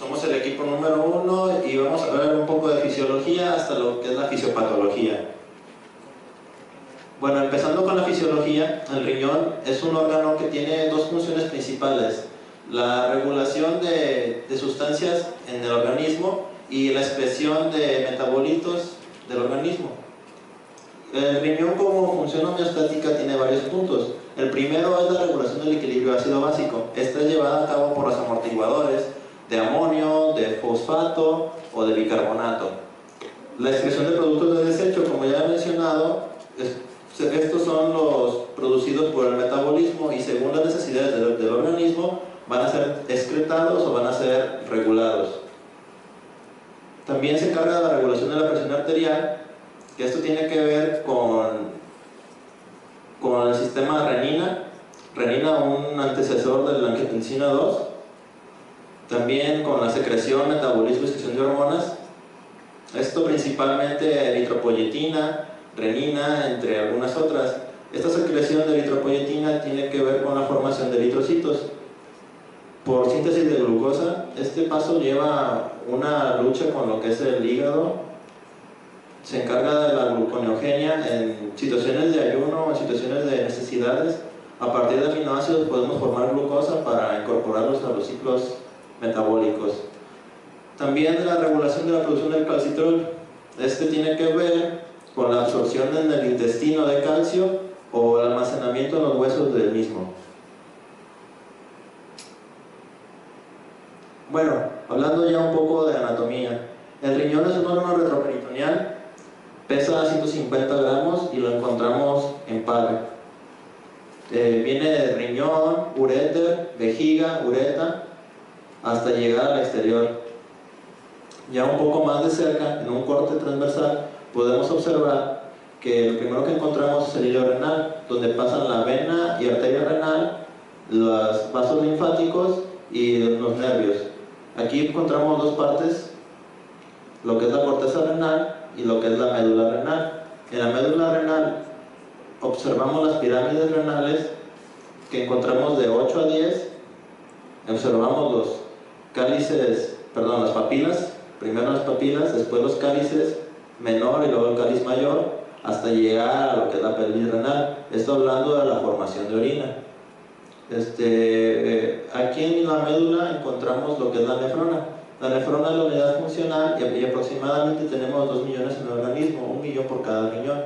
Somos el equipo número 1 y vamos a ver un poco de fisiología hasta lo que es la fisiopatología. Bueno, empezando con la fisiología, el riñón es un órgano que tiene dos funciones principales: la regulación de sustancias en el organismo y la expresión de metabolitos del organismo. El riñón, como función homeostática, tiene varios puntos. El primero es la regulación del equilibrio ácido básico. Esta es llevada a cabo por los amortiguadores de amonio, de fosfato o de bicarbonato. La excreción de productos de desecho, como ya he mencionado, estos son los producidos por el metabolismo y según las necesidades del organismo van a ser excretados o van a ser regulados. También se encarga de la regulación de la presión arterial, que esto tiene que ver con el sistema renina, un antecesor de la angiotensina 2, también con la secreción, metabolismo y secreción de hormonas, esto principalmente eritropoyetina, renina, entre algunas otras. Esta secreción de eritropoyetina tiene que ver con la formación de eritrocitos por síntesis de glucosa. Este paso lleva una lucha con lo que es el hígado. Se encarga de la gluconeogenia en situaciones de ayuno, en situaciones de necesidades. A partir de aminoácidos podemos formar glucosa para incorporarlos a los ciclos metabólicos. También de la regulación de la producción del calcitrol. Este tiene que ver con la absorción en el intestino de calcio o el almacenamiento en los huesos del mismo. Bueno, hablando ya un poco de anatomía. El riñón es un órgano retroperitoneal, pesa 150 gramos y lo encontramos en par. Viene de riñón, uréter, vejiga, ureta, hasta llegar al exterior. Ya un poco más de cerca, en un corte transversal, podemos observar que lo primero que encontramos es el hilo renal, donde pasan la vena y arteria renal, los vasos linfáticos y los nervios. Aquí encontramos dos partes, lo que es la corteza renal y lo que es la médula renal. En la médula renal observamos las pirámides renales que encontramos de 8 a 10, observamos los cálices, las papilas, primero las papilas, después los cálices menor y luego el cáliz mayor, hasta llegar a lo que es la pelvis renal. Esto hablando de la formación de orina. Aquí en la médula encontramos lo que es la nefrona. La nefrona es la unidad funcional y aproximadamente tenemos 2 millones en el organismo, 1 millón por cada riñón.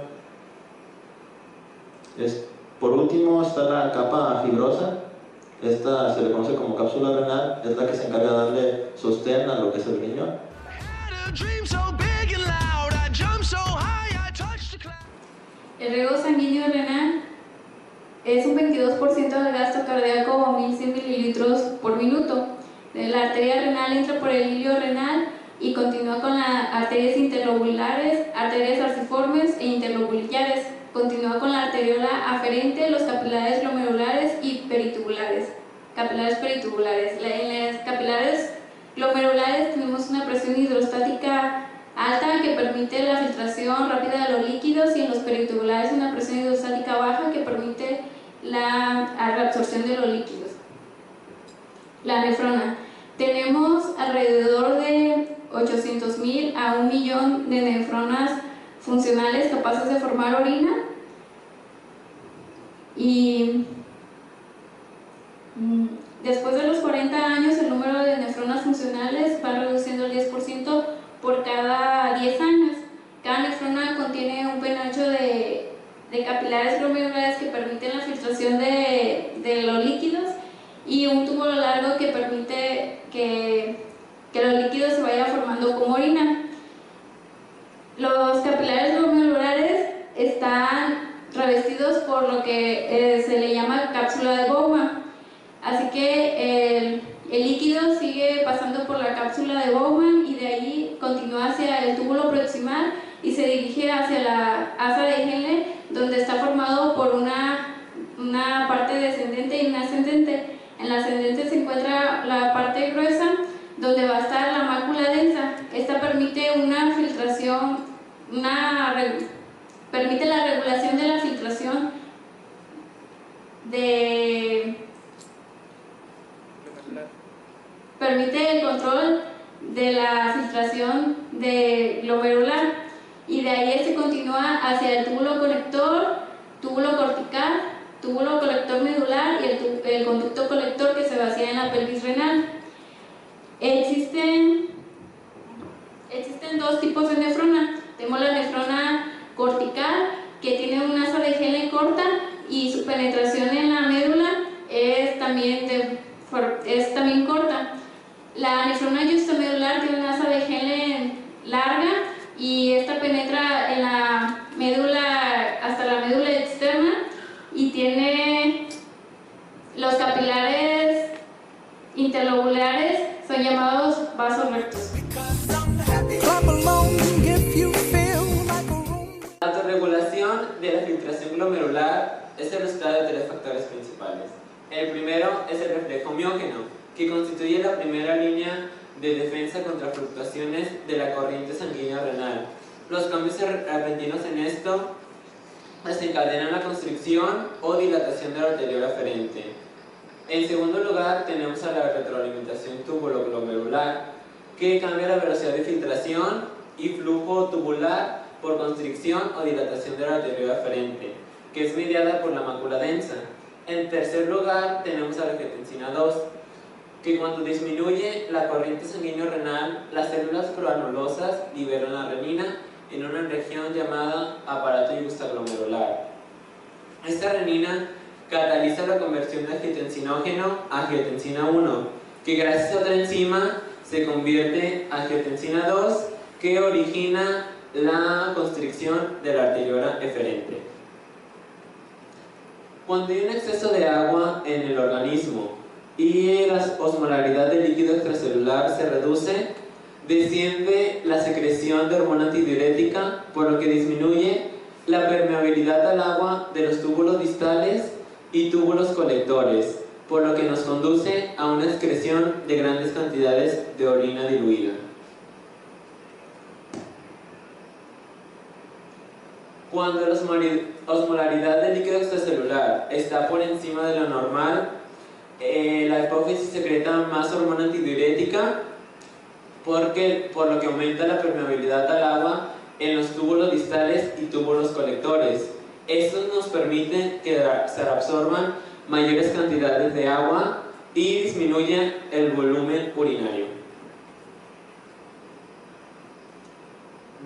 Por último está la capa fibrosa. Esta se le conoce como cápsula renal, es la que se encarga de darle sostén a lo que es el riñón. El riego sanguíneo renal es un 22% del gasto cardíaco o 1100 mililitros por minuto. La arteria renal entra por el hilo renal y continúa con las arterias interlobulares, arterias arciformes e interlobulares. Continúa con la arteriola aferente, los capilares glomerulares y peritubulares. Capilares peritubulares. En las capilares glomerulares tenemos una presión hidrostática alta que permite la filtración rápida de los líquidos, y en los peritubulares una presión hidrostática baja que permite la reabsorción de los líquidos. La nefrona. Tenemos alrededor de 800.000 a 1 millón de nefronas funcionales capaces de formar orina, y después de los 40 años el número de nefronas funcionales va reduciendo el 10% por cada 10 años. Cada nefrona contiene un penacho de capilares glomerulares que permiten la filtración de los líquidos y un túbulo largo que permite que los líquidos se vayan formando como orina. Los capilares glomerulares están revestidos por lo que se le llama cápsula de Bowman. Así que el líquido sigue pasando por la cápsula de Bowman y de ahí continúa hacia el túbulo proximal y se dirige hacia la asa de Henle, donde está formado por una parte descendente y una ascendente. En la ascendente se encuentra la parte gruesa, donde va a estar la mácula densa. Esta permite una filtración, permite la regulación de la filtración permite el control de la filtración de glomerular, y de ahí se continúa hacia el túbulo conector, túbulo cortical, túbulo colector medular y el conducto colector que se vacía en la pelvis renal. Existen dos tipos de nefrona. Tenemos la nefrona cortical, que tiene una asa de Henle corta y su penetración en la médula es también corta. La nefrona justamedular tiene una asa de Henle larga y esta penetra en la médula hasta la médula externa y tiene los capilares interlobulares, son llamados vasos rectos. La autorregulación de la filtración glomerular es el resultado de tres factores principales. El primero es el reflejo miógeno, que constituye la primera línea de defensa contra fluctuaciones de la corriente sanguínea renal. Los cambios repentinos en esto desencadenan la constricción o dilatación de la arteriola aferente. En segundo lugar, tenemos a la retroalimentación tubulo-glomerular, que cambia la velocidad de filtración y flujo tubular por constricción o dilatación de la arteriola aferente, que es mediada por la mácula densa. En tercer lugar, tenemos a la angiotensina 2, que cuando disminuye la corriente sanguínea renal, las células granulosas liberan la renina en una región llamada aparato justaglomerular. Esta renina cataliza la conversión de angiotensinógeno a angiotensina 1, que gracias a otra enzima se convierte en angiotensina 2, que origina la constricción de la arteriola eferente. Cuando hay un exceso de agua en el organismo y la osmolaridad del líquido extracelular se reduce, desciende la secreción de hormona antidiurética, por lo que disminuye la permeabilidad al agua de los túbulos distales y túbulos colectores, por lo que nos conduce a una excreción de grandes cantidades de orina diluida. Cuando la osmolaridad del líquido extracelular está por encima de lo normal, la hipófisis secreta más hormona antidiurética, por lo que aumenta la permeabilidad al agua en los túbulos distales y túbulos colectores. Estos nos permiten que se absorban mayores cantidades de agua y disminuyen el volumen urinario.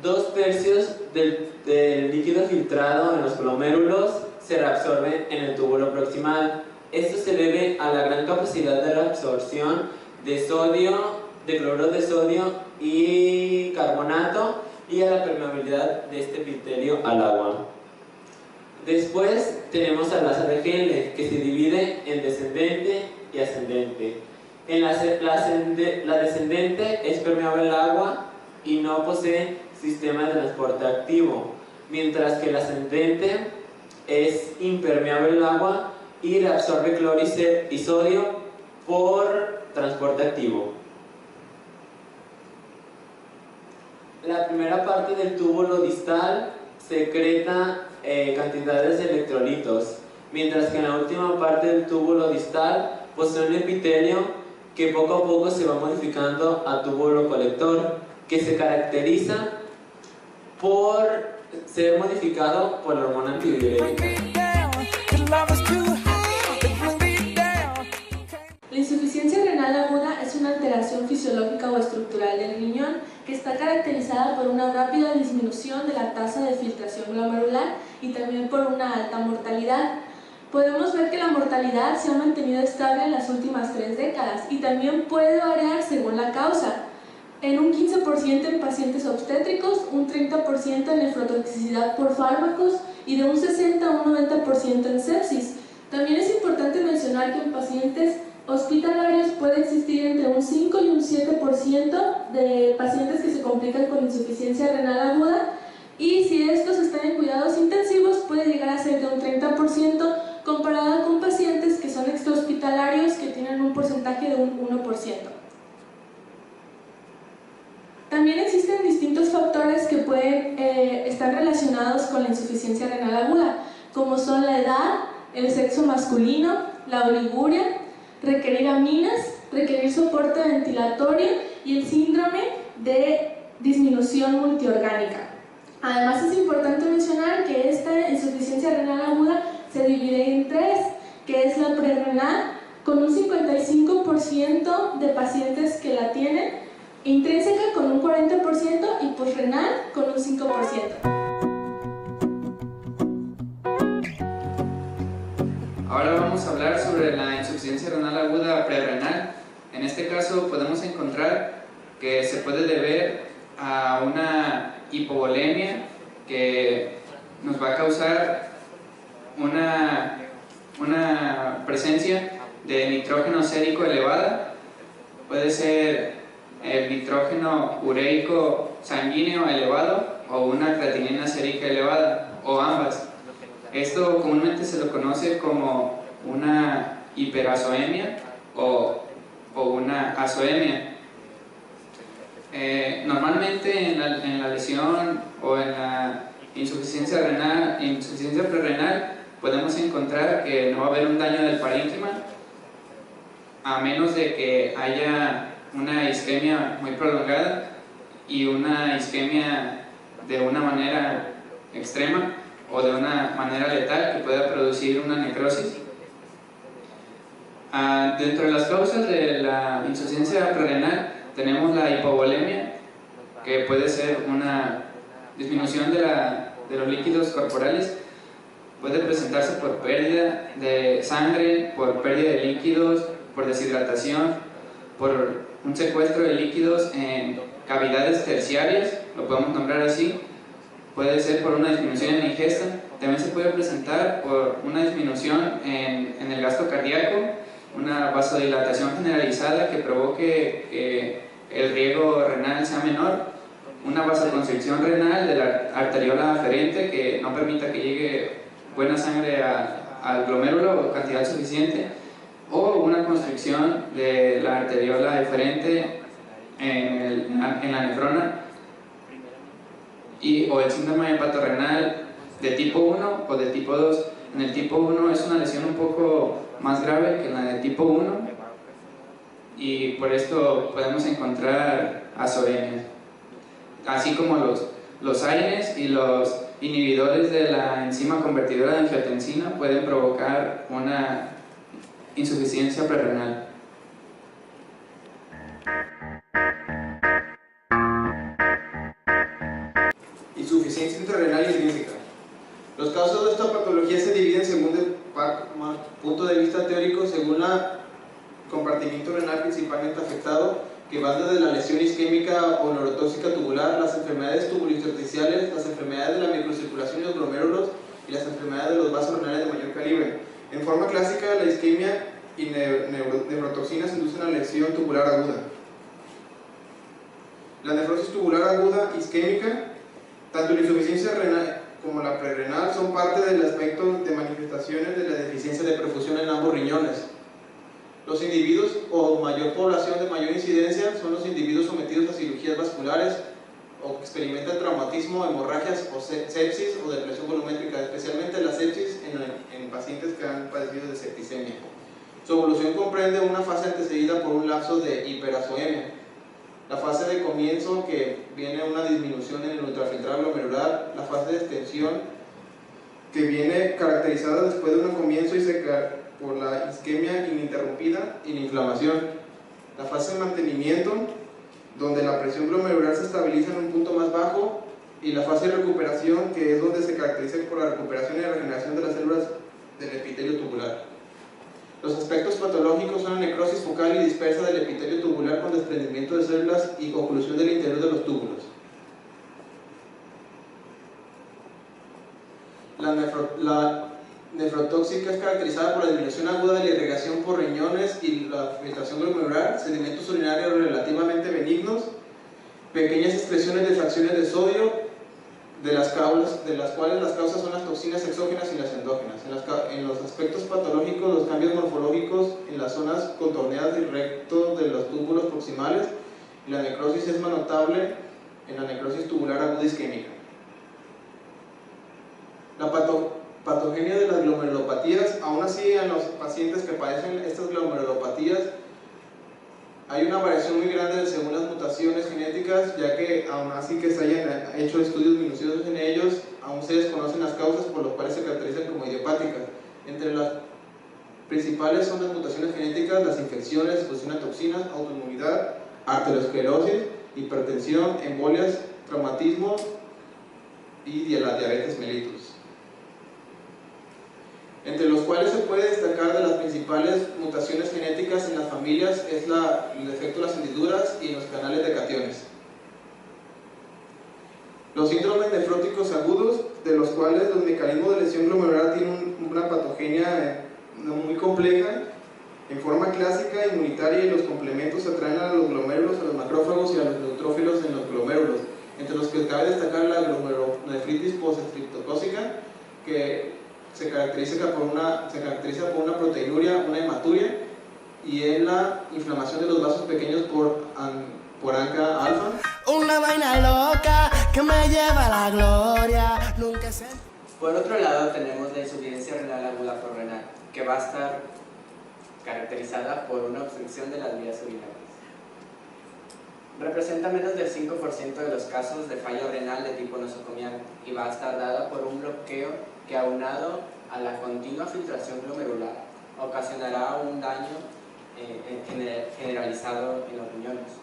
2/3 del líquido filtrado en los glomérulos se reabsorbe en el túbulo proximal. Esto se debe a la gran capacidad de reabsorción de sodio, de cloruro de sodio y carbonato, y a la permeabilidad de este epitelio al agua. Después tenemos a la asa de Henle, que se divide en descendente y ascendente. La descendente es permeable al agua y no posee sistema de transporte activo, mientras que la ascendente es impermeable al agua y reabsorbe cloro y sodio por transporte activo. La primera parte del túbulo distal secreta cantidades de electrolitos, mientras que en la última parte del túbulo distal posee un epitelio que poco a poco se va modificando a túbulo colector, que se caracteriza por ser modificado por la hormona antidiurética. La insuficiencia renal aguda es una alteración fisiológica o estructural del riñón que está caracterizada por una rápida disminución de la tasa de filtración glomerular y también por una alta mortalidad. Podemos ver que la mortalidad se ha mantenido estable en las últimas 3 décadas y también puede variar según la causa. En un 15% en pacientes obstétricos, un 30% en nefrotoxicidad por fármacos y de un 60 a un 90% en sepsis. También es importante mencionar que en pacientes hospitalarios puede existir entre un 5 y un 7% de pacientes que se complican con insuficiencia renal aguda, y si estos están en cuidados intensivos puede llegar a ser de un 30% comparado con pacientes que son extrahospitalarios, que tienen un porcentaje de un 1%. También existen distintos factores que pueden estar relacionados con la insuficiencia renal aguda, como son la edad, el sexo masculino, la oliguria, requerir aminas, requerir soporte ventilatorio y el síndrome de disminución multiorgánica. Además, es importante mencionar que esta insuficiencia renal aguda se divide en tres, que es la prerrenal, con un 55% de pacientes que la tienen, intrínseca con un 40% y posrenal con un 5%. Ahora vamos a hablar sobre la insuficiencia renal aguda prerrenal. En este caso podemos encontrar que se puede deber a una hipovolemia que nos va a causar una presencia de nitrógeno sérico elevada. Puede ser el nitrógeno ureico sanguíneo elevado o una creatinina sérica elevada, o ambas. Esto comúnmente se lo conoce como una hiperazoemia o una azoemia. Normalmente en la lesión o en la insuficiencia prerrenal podemos encontrar que no va a haber un daño del parénquima, a menos de que haya una isquemia muy prolongada y una isquemia de una manera extrema o de una manera letal que pueda producir una necrosis. Dentro de las causas de la insuficiencia prerrenal tenemos la hipovolemia, que puede ser una disminución de los líquidos corporales. Puede presentarse por pérdida de sangre, por pérdida de líquidos, por deshidratación, por un secuestro de líquidos en cavidades terciarias, lo podemos nombrar así. Puede ser por una disminución en la ingesta. También se puede presentar por una disminución en el gasto cardíaco, una vasodilatación generalizada que provoque que el riego renal sea menor, una vasoconstricción renal de la arteriola aferente que no permita que llegue buena sangre al glomérulo o cantidad suficiente, o una constricción de la arteriola eferente en la nefrona, o el síndrome hepatorrenal de tipo 1 o de tipo 2. En el tipo 1 es una lesión un poco más grave que en la de tipo 1 y por esto podemos encontrar azoemias, así como los AINES y los inhibidores de la enzima convertidora de angiotensina pueden provocar una insuficiencia prerrenal. Insuficiencia intrarrenal intrínseca. Los casos de esta patología se dividen según el punto de vista teórico, según el compartimiento renal principalmente afectado, que va desde la lesión isquémica o neurotóxica tubular, las enfermedades tubulointersticiales, las enfermedades de la microcirculación y los glomérulos y las enfermedades de los vasos renales de mayor calibre. En forma clásica, la isquemia y neurotoxinas inducen a lesión tubular aguda. La nefrosis tubular aguda isquémica, tanto la insuficiencia renal como la prerrenal, son parte del aspecto de manifestaciones de la deficiencia de perfusión en ambos riñones. Los individuos o mayor población de mayor incidencia son los individuos sometidos a cirugías vasculares o que experimentan traumatismo, hemorragias o sepsis o depresión volumétrica, especialmente la sepsis en pacientes que han padecido de septicemia. Su evolución comprende una fase antecedida por un lapso de hiperazoemia, la fase de comienzo que viene una disminución en el ultrafiltrado glomerular, la fase de extensión que viene caracterizada después de un comienzo y seca por la isquemia ininterrumpida y la inflamación, la fase de mantenimiento donde la presión glomerular se estabiliza en un punto más bajo y la fase de recuperación que es donde se caracteriza por la recuperación y la regeneración de las células del epitelio tubular. Los aspectos patológicos son la necrosis focal y dispersa del epitelio tubular con desprendimiento de células y oclusión del interior de los túbulos. La nefrotóxica es caracterizada por la disminución aguda de la irrigación por riñones y la filtración glomerular, sedimentos urinarios relativamente benignos, pequeñas excreciones de fracciones de sodio, de las cuales las causas son las toxinas exógenas y las endógenas. En los aspectos patológicos, los cambios morfológicos en las zonas contorneadas y recto de los túbulos proximales, y la necrosis es más notable en la necrosis tubular aguda isquémica. La patogenia de las glomerulopatías, aún así en los pacientes que padecen estas glomerulopatías, Hay una variación muy grande según las mutaciones genéticas, ya que aún así que se hayan hecho estudios minuciosos en ellos, aún se desconocen las causas por las cuales se caracterizan como idiopáticas. Entre las principales son las mutaciones genéticas, las infecciones, exposición a toxinas, autoinmunidad, arteriosclerosis, hipertensión, embolias, traumatismo y la diabetes mellitus. Entre los cuales se puede destacar de las principales mutaciones genéticas en las familias es el defecto de las hendiduras y en los canales de cationes. Los síndromes nefróticos agudos, de los cuales los mecanismos de lesión glomerular tienen una patogenia muy compleja, en forma clásica, inmunitaria, y los complementos atraen a los glomérulos, a los macrófagos y a los neutrófilos en los glomérulos, entre los que cabe destacar la glomerulonefritis postestreptocócica, que se caracteriza por una proteinuria, una hematuria, y en la inflamación de los vasos pequeños por ANCA alfa. Una vaina loca que me lleva a la gloria. Nunca sé. Por otro lado, tenemos la insuficiencia renal aguda prorrenal, que va a estar caracterizada por una obstrucción de las vías urinarias. Representa menos del 5% de los casos de fallo renal de tipo nosocomial y va a estar dada por un bloqueo que, aunado a la continua filtración glomerular, ocasionará un daño generalizado en los riñones,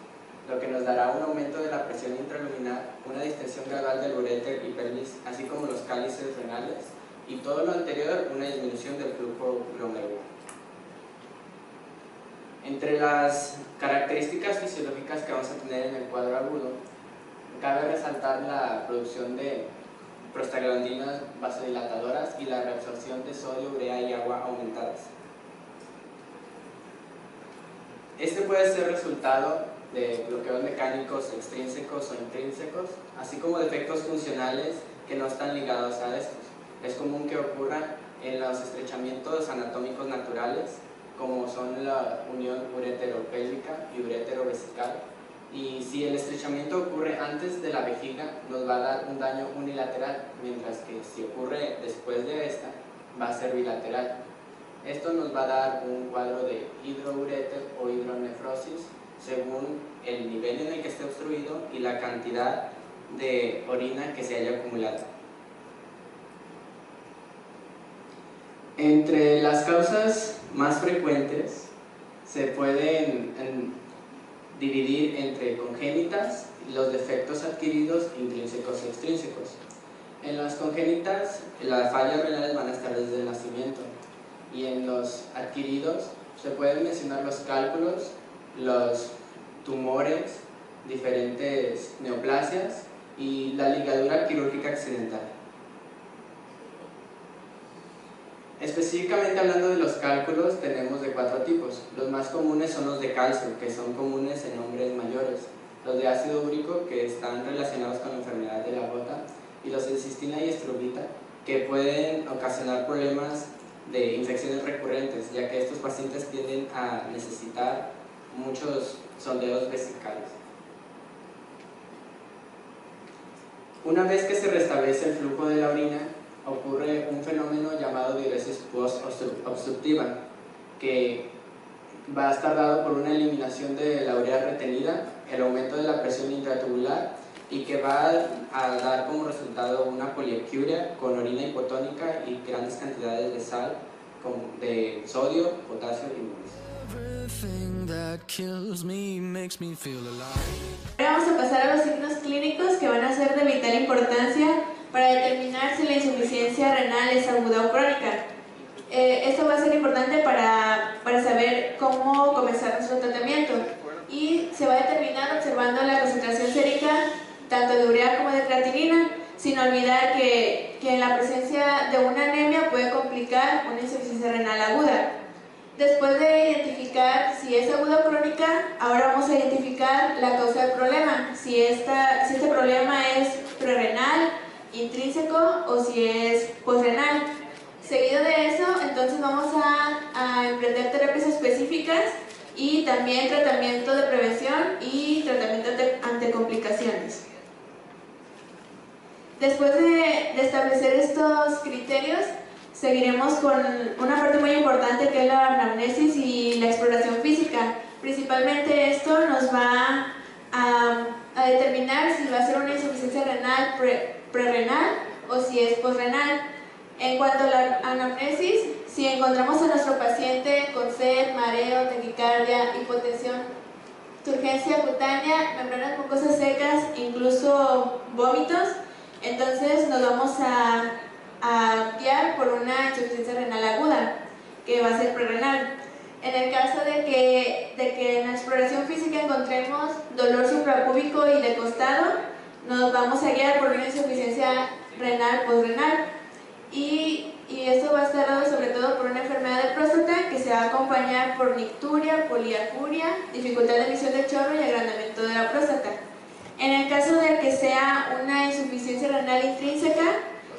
lo que nos dará un aumento de la presión intraluminar, una distensión gradual del uréter y pelvis, así como los cálices renales, y todo lo anterior, una disminución del flujo glomerular. Entre las características fisiológicas que vamos a tener en el cuadro agudo, cabe resaltar la producción de prostaglandinas vasodilatadoras y la reabsorción de sodio, urea y agua aumentadas. Este puede ser resultado de bloqueos mecánicos extrínsecos o intrínsecos, así como defectos funcionales que no están ligados a estos. Es común que ocurra en los estrechamientos anatómicos naturales, como son la unión ureteropélvica y ureterovesical, y si el estrechamiento ocurre antes de la vejiga nos va a dar un daño unilateral, mientras que si ocurre después de esta va a ser bilateral. Esto nos va a dar un cuadro de hidroureter o hidronefrosis según el nivel en el que esté obstruido y la cantidad de orina que se haya acumulado. Entre las causas más frecuentes se pueden dividir entre congénitas, los defectos adquiridos, intrínsecos y extrínsecos. En las congénitas, las fallas renales van a estar desde el nacimiento, y en los adquiridos se pueden mencionar los cálculos, los tumores, diferentes neoplasias y la ligadura quirúrgica accidental. Específicamente hablando de los cálculos, tenemos de 4 tipos. Los más comunes son los de calcio, que son comunes en hombres mayores, los de ácido úrico, que están relacionados con la enfermedad de la gota, y los de cistina y estrobita, que pueden ocasionar problemas de infecciones recurrentes, ya que estos pacientes tienden a necesitar muchos sondeos vesicales. Una vez que se restablece el flujo de la orina, ocurre un fenómeno llamado diuresis post-obstructiva, que va a estar dado por una eliminación de la urea retenida, el aumento de la presión intratubular, y que va a dar como resultado una poliaquiuria con orina hipotónica y grandes cantidades de sal, de sodio, potasio y magnesio. Ahora vamos a pasar a los signos clínicos que van a ser de vital importancia para determinar si la insuficiencia renal es aguda o crónica. Esto va a ser importante para saber cómo comenzar nuestro tratamiento, y se va a determinar observando la concentración sérica tanto de urea como de creatinina, sin olvidar que en la presencia de una anemia puede complicar una insuficiencia renal aguda. Después de identificar si es aguda o crónica, ahora vamos a identificar la causa del problema, si este problema es prerrenal, intrínseco o si es postrenal. Seguido de eso, entonces vamos a emprender terapias específicas y también tratamiento de prevención y tratamiento ante complicaciones. Después de establecer estos criterios, seguiremos con una parte muy importante que es la anamnesis y la exploración física, Principalmente esto nos va a determinar si va a ser una insuficiencia renal prerrenal o si es posrenal. En cuanto a la anamnesis, si encontramos a nuestro paciente con sed, mareo, taquicardia, hipotensión, turgencia cutánea, membranas mucosas secas, incluso vómitos, entonces nos vamos a guiar por una insuficiencia renal aguda, que va a ser prerrenal. En el caso de que en la exploración física encontremos dolor suprapúbico y de costado, nos vamos a guiar por una insuficiencia renal posrenal. Y esto va a estar dado sobre todo por una enfermedad de próstata que se va a acompañar por nicturia, poliacuria, dificultad de emisión de chorro y agrandamiento de la próstata. En el caso de que sea una insuficiencia renal intrínseca,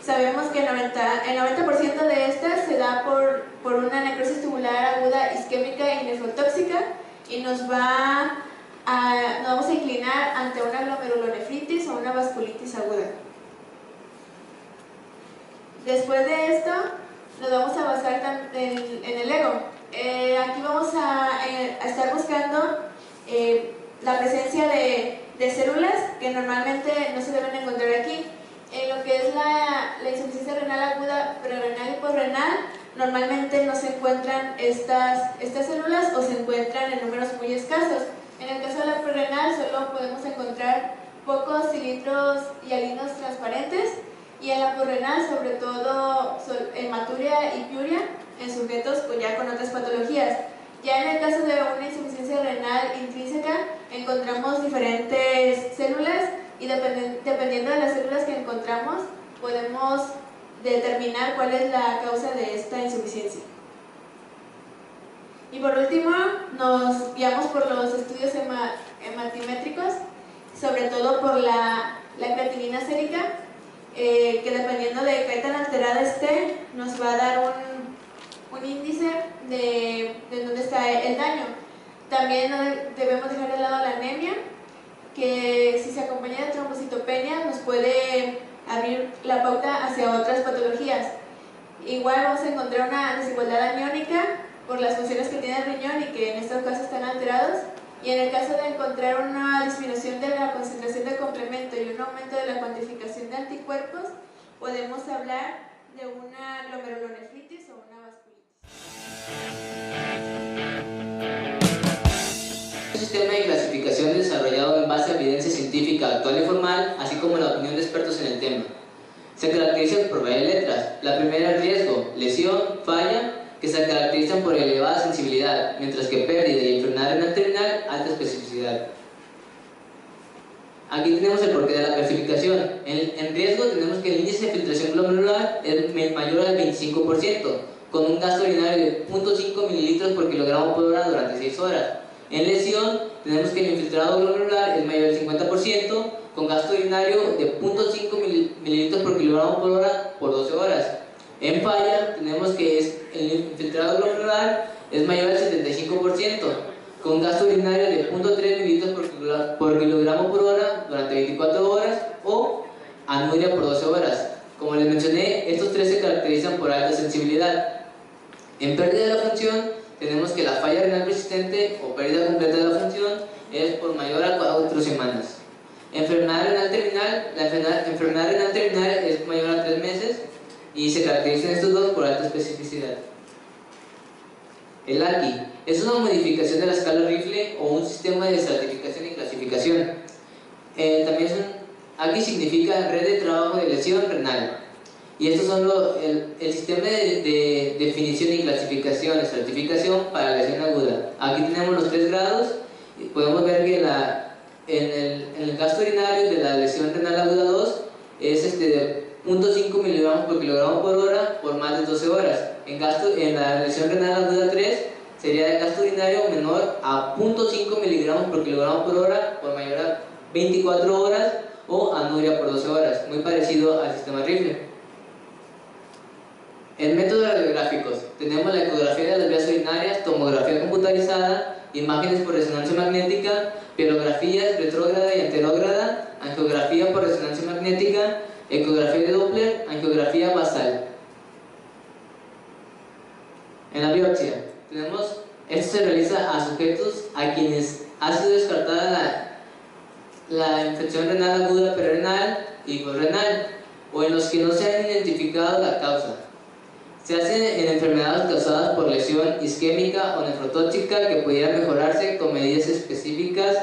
sabemos que el 90% de estas se da por una necrosis tubular aguda isquémica y nefrotóxica y nos vamos a inclinar ante una glomerulonefritis o una vasculitis aguda. Después de esto, nos vamos a basar en el ego. Aquí vamos a estar buscando la presencia de células que normalmente no se deben encontrar aquí. En lo que es la insuficiencia renal aguda, prerrenal y posrenal, normalmente no se encuentran estas células o se encuentran en números muy escasos. En el caso de la prerrenal solo podemos encontrar pocos cilindros hialinos transparentes, y en la posrenal sobre todo hematuria y piuria en sujetos ya con otras patologías. Ya en el caso de una insuficiencia renal intrínseca encontramos diferentes células y dependiendo de las células que encontramos podemos determinar cuál es la causa de esta insuficiencia. Y por último nos guiamos por los estudios hematimétricos, sobre todo por la creatinina sérica, que dependiendo de qué tan alterada esté nos va a dar un índice de dónde está el daño. También no debemos dejar de lado la anemia, que si se acompaña de trombocitopenia nos puede abrir la pauta hacia otras patologías. Igual vamos a encontrar una desigualdad aniónica por las funciones que tiene el riñón y que en estos casos están alterados, y en el caso de encontrar una disminución de la concentración de complemento y un aumento de la cuantificación de anticuerpos, podemos hablar de una glomerulonefritis o una vasculitis. Un sistema de clasificación desarrollado en base a evidencia científica actual y formal, así como la opinión de expertos en el tema. Se caracteriza por varias letras. La primera es riesgo, lesión, falla, que se caracterizan por elevada sensibilidad, mientras que pérdida y enfermedad renal terminal, alta especificidad. Aquí tenemos el porqué de la clasificación. En riesgo tenemos que el índice de filtración glomerular es mayor al 25%, con un gasto urinario de 0.5 mililitros por kilogramo por hora durante 6 horas. En lesión tenemos que el infiltrado glomerular es mayor al 50%, con gasto urinario de 0.5 mililitros por kilogramo por hora por 12 horas. En falla tenemos que el infiltrado glomerular es mayor al 75%, con gasto urinario de 0.3 mililitros por kilogramo por hora durante 24 horas o anuria por 12 horas. Como les mencioné, estos tres se caracterizan por alta sensibilidad. En pérdida de la función tenemos que la falla renal persistente o pérdida completa de la función es por mayor a 4 semanas. Enfermedad renal terminal, la enfermedad renal terminal es mayor a 3 meses y se caracterizan estos dos por alta especificidad. El ACI es una modificación de la escala Rifle o un sistema de estratificación y clasificación. ACI significa Red de Trabajo de Lesión Renal. Y estos son el sistema de definición y clasificación, estratificación para lesión aguda. Aquí tenemos los 3 grados y podemos ver que en el gasto urinario de la lesión renal aguda 2 es de 0.5 miligramos por kilogramo por hora por más de 12 horas. En la lesión renal aguda 3 sería el gasto urinario menor a 0.5 miligramos por kilogramo por hora por mayor a 24 horas o anuria por 12 horas, muy parecido al sistema Rifle. En métodos radiográficos tenemos la ecografía de las vías urinarias, tomografía computarizada, imágenes por resonancia magnética, pielografías retrógrada y anterógrada, angiografía por resonancia magnética, ecografía de Doppler, angiografía basal. En la biopsia tenemos, este es se realiza a sujetos a quienes ha sido descartada la infección renal aguda prerrenal y posrenal, o en los que no se han identificado la causa. Se hace en enfermedades causadas por lesión isquémica o nefrotóxica que pudiera mejorarse con medidas específicas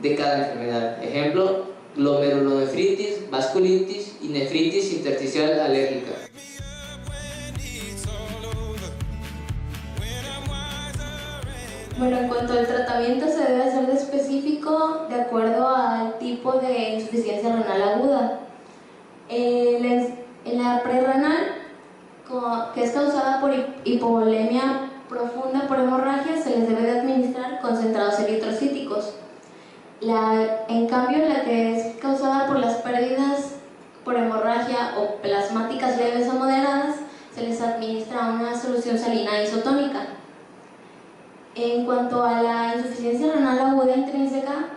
de cada enfermedad. Ejemplo, glomerulonefritis, vasculitis y nefritis intersticial alérgica. Bueno, en cuanto al tratamiento, se debe hacer de específico de acuerdo al tipo de insuficiencia renal aguda. En la prerrenal, que es causada por hipovolemia profunda por hemorragia, se les debe de administrar concentrados eritrocíticos. En cambio, la que es causada por las pérdidas por hemorragia o plasmáticas leves o moderadas, se les administra una solución salina isotónica. En cuanto a la insuficiencia renal aguda intrínseca,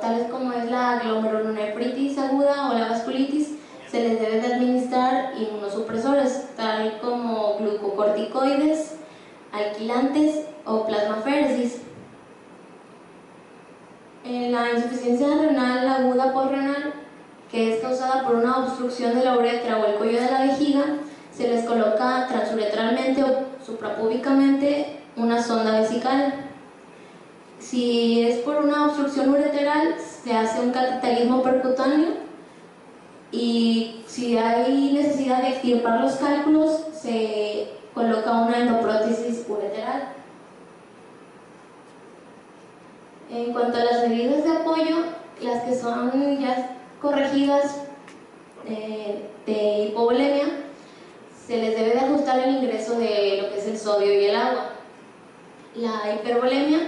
tales como es la glomerulonefritis aguda o la vasculitis, se les debe de administrar inmunosupresores, tal como glucocorticoides, alquilantes o plasmaféresis. En la insuficiencia renal aguda posrenal, que es causada por una obstrucción de la uretra o el cuello de la vejiga, se les coloca transuretralmente o suprapúbicamente una sonda vesical. Si es por una obstrucción ureteral, se hace un cateterismo percutáneo, y si hay necesidad de extirpar los cálculos, se coloca una endoprótesis ureteral. En cuanto a las medidas de apoyo, las que son ya corregidas de hipovolemia, se les debe de ajustar el ingreso de lo que es el sodio y el agua. La hipervolemia,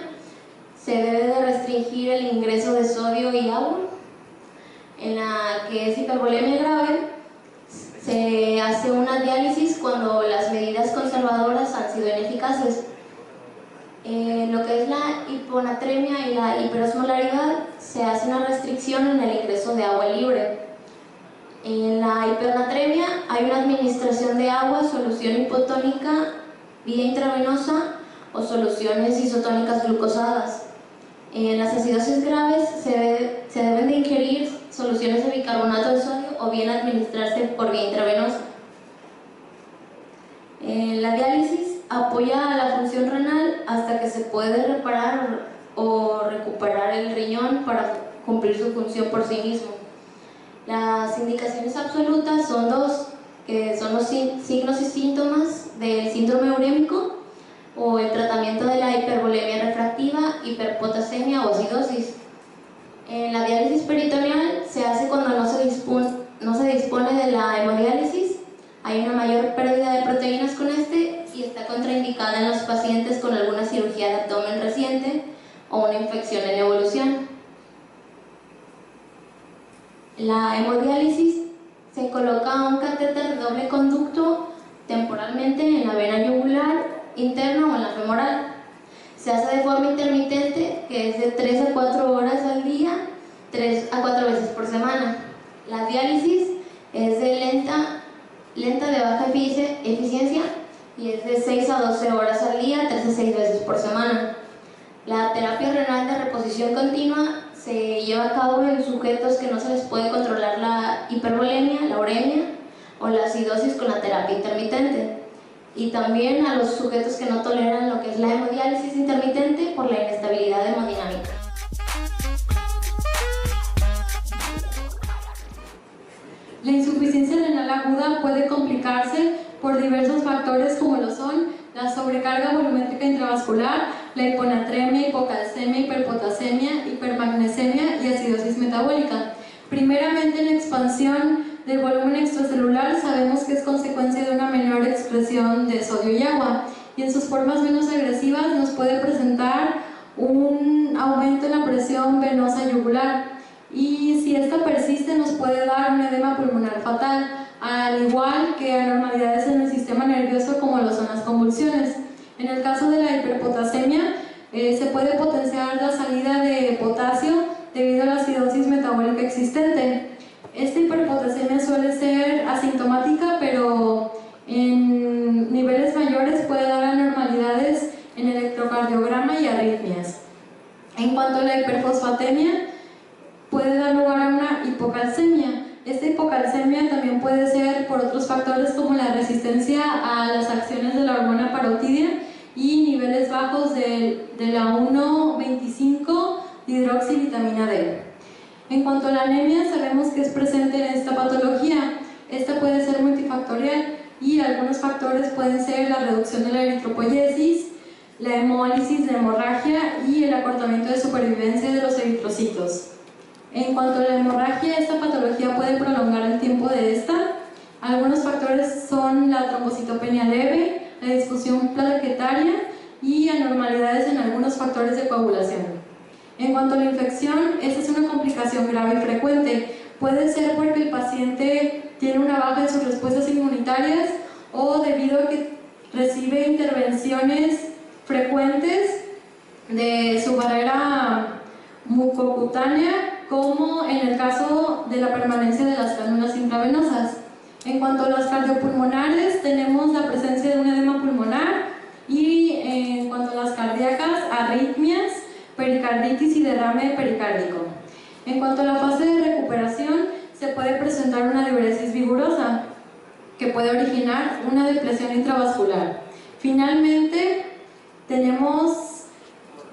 se debe de restringir el ingreso de sodio y agua. En la que es hipervolemia grave, se hace una diálisis cuando las medidas conservadoras han sido ineficaces. En lo que es la hiponatremia y la hiperosmolaridad, se hace una restricción en el ingreso de agua libre. En la hipernatremia hay una administración de agua, solución hipotónica vía intravenosa o soluciones isotónicas glucosadas. En las acidosis graves se deben de ingerir soluciones de bicarbonato de sodio o bien administrarse por vía intravenosa. La diálisis apoya a la función renal hasta que se puede reparar o recuperar el riñón para cumplir su función por sí mismo. Las indicaciones absolutas son dos, que son los signos y síntomas del síndrome urémico o el tratamiento de la hipervolemia refractiva, hiperpotasemia o acidosis. En la diálisis peritoneal se hace cuando no se dispone de la hemodiálisis, hay una mayor pérdida de proteínas con y está contraindicada en los pacientes con alguna cirugía de abdomen reciente o una infección en evolución. La hemodiálisis se coloca un catéter de doble conducto temporalmente en la vena yugular interna o en la femoral. Se hace de forma intermitente, que es de 3 a 4 horas al día, 3 a 4 veces por semana. La diálisis es de lenta de baja eficiencia y es de 6 a 12 horas al día, 3 a 6 veces por semana. La terapia renal de reposición continua se lleva a cabo en sujetos que no se les puede controlar la hipervolemia, la uremia o la acidosis con la terapia intermitente, y también a los sujetos que no toleran lo que es la hemodiálisis intermitente por la inestabilidad hemodinámica. La insuficiencia renal aguda puede complicarse por diversos factores como lo son la sobrecarga volumétrica intravascular, la hiponatremia, hipocalcemia, hiperpotasemia, hipermagnesemia y acidosis metabólica. Primeramente, en la expansión del volumen extracelular sabemos que es consecuencia de una menor excreción de sodio y agua, y en sus formas menos agresivas nos puede presentar un aumento en la presión venosa yugular, y si esta persiste nos puede dar un edema pulmonar fatal, al igual que anormalidades en el sistema nervioso como lo son las convulsiones. En el caso de la hiperpotasemia, se puede potenciar la salida de potasio debido a la acidosis metabólica existente. Esta hiperpotasemia suele ser asintomática, pero en niveles mayores puede dar anormalidades fosfatemia puede dar lugar a una hipocalcemia. Esta hipocalcemia también puede ser por otros factores como la resistencia a las acciones de la hormona parotidia y niveles bajos de la 1,25 hidroxivitamina D. En cuanto a la anemia, sabemos que es presente en esta patología. Esta puede ser multifactorial y algunos factores pueden ser la reducción de la eritropoyesis, la hemólisis, la hemorragia y el acortamiento de supervivencia de los eritrocitos. En cuanto a la hemorragia, esta patología puede prolongar el tiempo de esta. Algunos factores son la trombocitopenia leve, la disfunción plaquetaria y anormalidades en algunos factores de coagulación. En cuanto a la infección, esta es una complicación grave y frecuente. Puede ser porque el paciente tiene una baja en sus respuestas inmunitarias o debido a que recibe intervenciones frecuentes de su barrera mucocutánea, como en el caso de la permanencia de las cánulas intravenosas. En cuanto a las cardiopulmonares, tenemos la presencia de un edema pulmonar y en cuanto a las cardíacas, arritmias, pericarditis y derrame pericárdico. En cuanto a la fase de recuperación, se puede presentar una diuresis vigorosa que puede originar una depresión intravascular. Finalmente, tenemos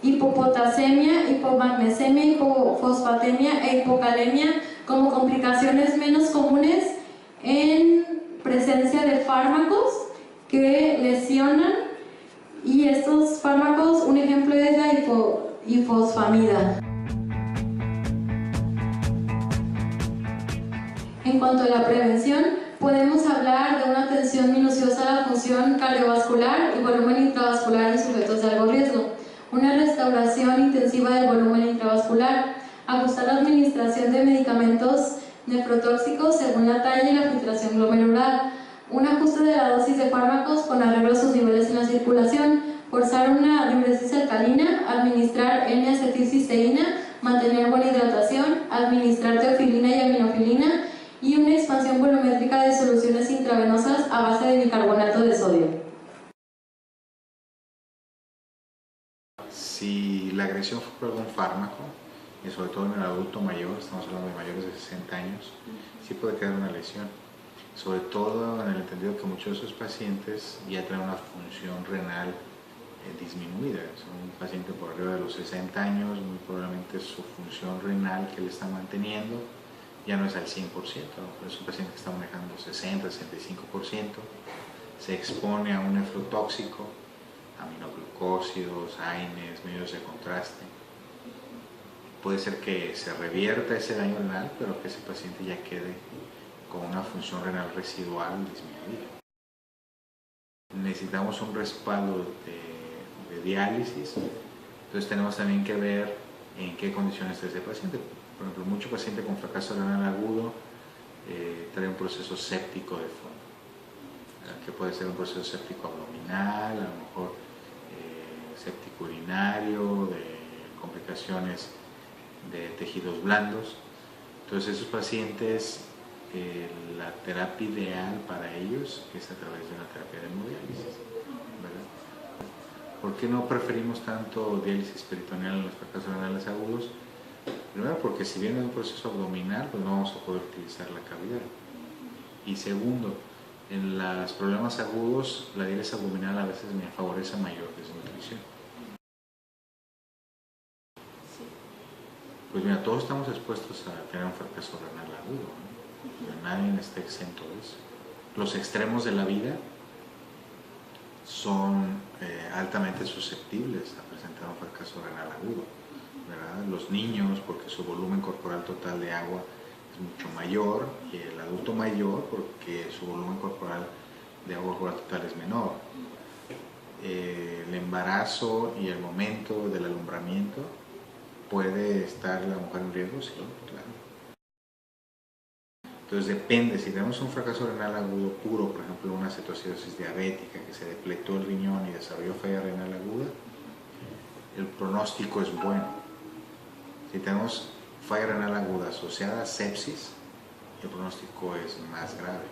hipopotasemia, hipomagnesemia, hipofosfatemia e hipocalemia como complicaciones menos comunes en presencia de fármacos que lesionan, y estos fármacos, un ejemplo es la ifosfamida. En cuanto a la prevención, podemos hablar de una atención minuciosa a la función cardiovascular y volumen intravascular en sujetos de alto riesgo, una restauración intensiva del volumen intravascular, ajustar la administración de medicamentos nefrotóxicos según la talla y la filtración glomerular, un ajuste de la dosis de fármacos con arreglo a sus niveles en la circulación, forzar una diuresis alcalina, administrar N-acetilcisteína, mantener buena hidratación, administrar teofilina y aminofilina y una expansión volumétrica de soluciones intravenosas a base de bicarbonato de sodio. Si la agresión fue por algún fármaco, y sobre todo en el adulto mayor, estamos hablando de mayores de 60 años, sí puede quedar una lesión. Sobre todo en el entendido que muchos de esos pacientes ya tienen una función renal disminuida. Es un paciente por arriba de los 60 años, muy probablemente su función renal que le está manteniendo ya no es al 100%, es un paciente que está manejando 60, 65%, se expone a un nefrotóxico, aminoglucósidos, AINES, medios de contraste. Puede ser que se revierta ese daño renal, pero que ese paciente ya quede con una función renal residual disminuida. Necesitamos un respaldo de diálisis, entonces tenemos también que ver en qué condiciones está ese paciente. Por ejemplo, mucho paciente con fracaso renal agudo trae un proceso séptico de fondo, que puede ser un proceso séptico abdominal, a lo mejor séptico urinario, de complicaciones de tejidos blandos. Entonces esos pacientes, la terapia ideal para ellos es a través de una terapia de hemodiálisis, ¿verdad? ¿Por qué no preferimos tanto diálisis peritoneal en los fracasos renales agudos? Primero, porque si viene de un proceso abdominal, pues no vamos a poder utilizar la cavidad. Y segundo, en los problemas agudos, la diálisis abdominal a veces me favorece mayor desnutrición. Pues mira, todos estamos expuestos a tener un fracaso renal agudo, ¿no? Nadie está exento de eso. Los extremos de la vida son altamente susceptibles a presentar un fracaso renal agudo, ¿verdad? Los niños, porque su volumen corporal total de agua es mucho mayor, y el adulto mayor, porque su volumen corporal de agua corporal total es menor. El embarazo y el momento del alumbramiento, ¿puede estar la mujer en riesgo? Sí, claro. Entonces depende, si tenemos un fracaso renal agudo puro, por ejemplo una cetoacidosis diabética que se depletó el riñón y desarrolló falla renal aguda, el pronóstico es bueno. Si tenemos falla renal aguda asociada a sepsis, el pronóstico es más grave.